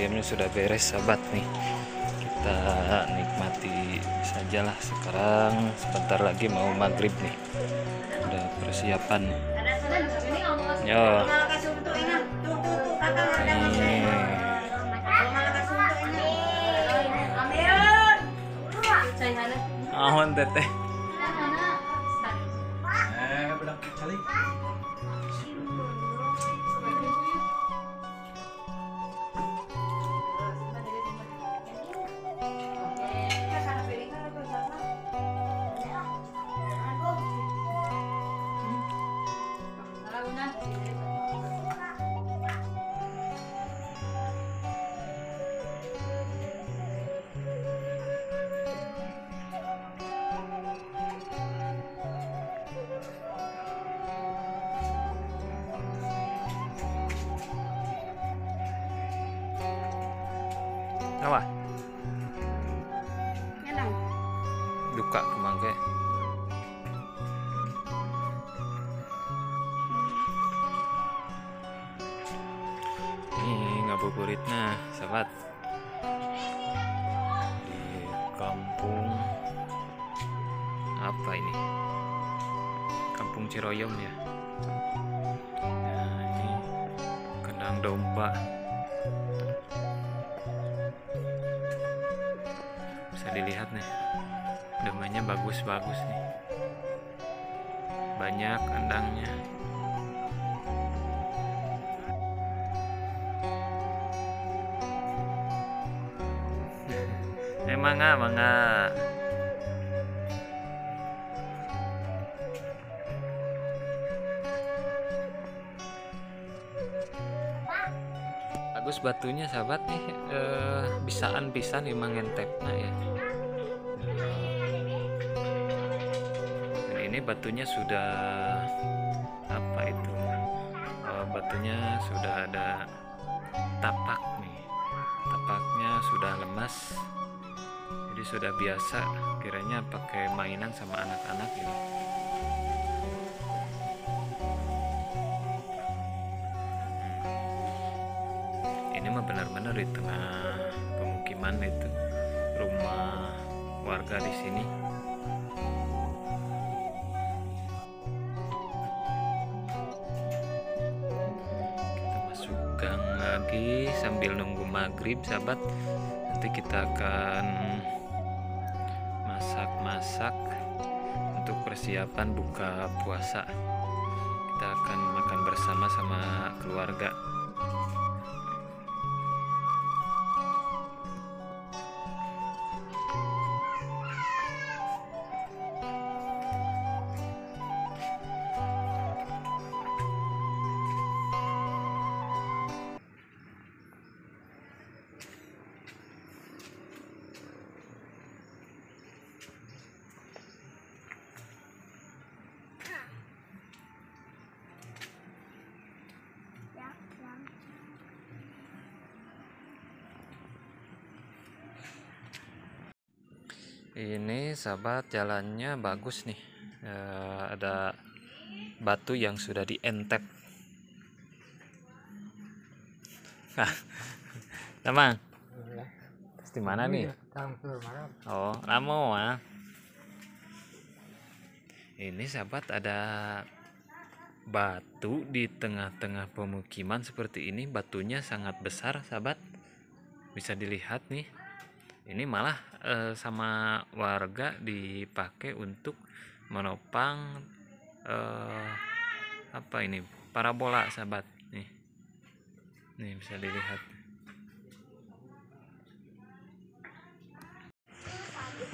ayamnya sudah beres sahabat nih. Kita nikmati sajalah, sekarang sebentar lagi mau maghrib nih. Udah persiapan. Yo. Nih. Ahon teteh. Apa? Duka kemangke. Ini ngabuburitnya, sahabat. Di kampung apa ini? Kampung Ciroyom ya. Nah, ini kandang domba. Bisa dilihat nih, dombanya bagus-bagus nih, banyak kandangnya. Mangga. Bagus batunya sahabat nih, bisaan pisan emang ngentepna ya. Dan ini batunya sudah apa itu? Batunya sudah ada tapak nih, tapaknya sudah lemas. Jadi sudah biasa, kiranya pakai mainan sama anak-anak ini. Ini mah benar-benar di tengah pemukiman itu, rumah warga di sini. Kita masuk gang lagi sambil nunggu maghrib, sahabat. Nanti kita akan masak untuk persiapan buka puasa. Kita akan makan bersama sama keluarga. Ini sahabat, jalannya bagus nih, ada batu yang sudah dientep. Tamang, di mana nih? Oh, Ramo ah. Ini sahabat, ada batu di tengah-tengah pemukiman seperti ini. Batunya sangat besar sahabat, bisa dilihat nih. Ini malah sama warga dipakai untuk menopang apa ini, parabola sahabat nih. Nih bisa dilihat.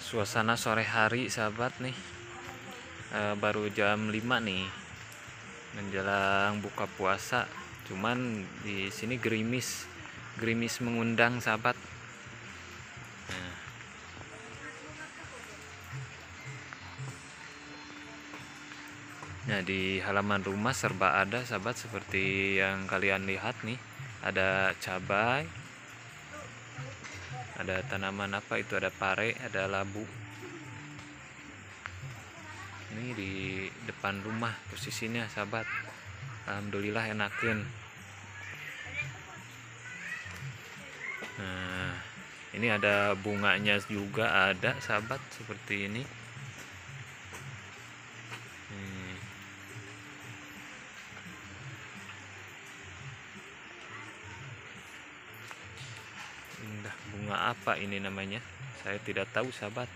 Suasana sore hari sahabat nih, baru jam 5 nih, menjelang buka puasa. Cuman di sini gerimis mengundang sahabat. Nah, di halaman rumah serba ada sahabat, seperti yang kalian lihat nih. Ada cabai, ada tanaman apa itu, ada pare, ada labu. Ini di depan rumah posisinya sahabat. Alhamdulillah enakeun. Nah, ini ada bunganya juga, ada sahabat seperti ini. Indah, bunga apa ini namanya? Saya tidak tahu sahabat.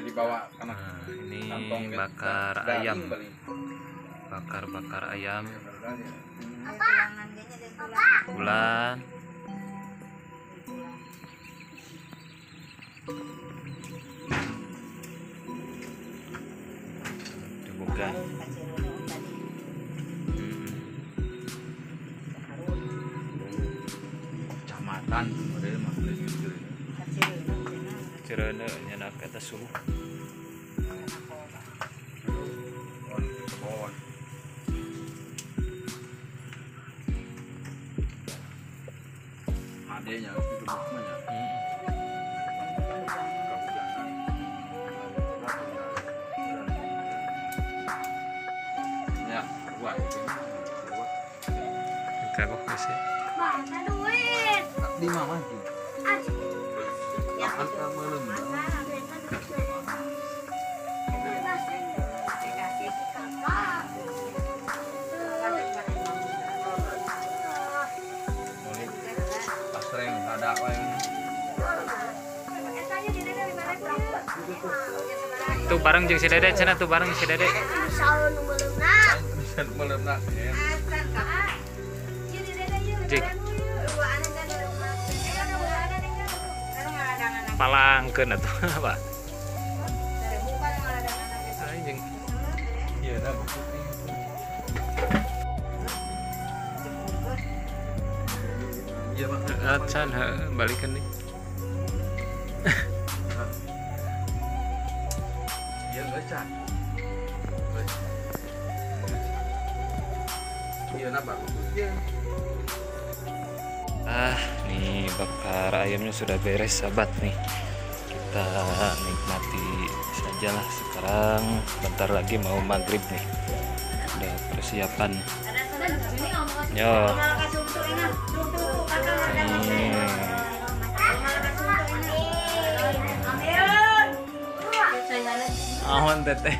Dibawa Nah, ini bakar ayam, bakar ayam. Bulan. Dibuka. Kecamatan model mah Cireune nyana kata suruh. adanya itu namanya. Ya, buat itu. Kagok sih. Mana duit? Di mana sih? Ya, Angka belum. Pasreng ada apa yang Tuh bareng jeung si Dede cenah, tuh bareng si Dede. bisa melemnak ya. Jik. Palangkeun atuh apa? Anjing. Iya dah putih. Iya Pak. Acan balikan nih. Iya enggak can. Iya napa? Iya. Nih bakar ayamnya sudah beres sahabat nih. Kita nikmati sajalah sekarang. Bentar lagi mau maghrib nih. Udah persiapan. Yo. Awan teteh.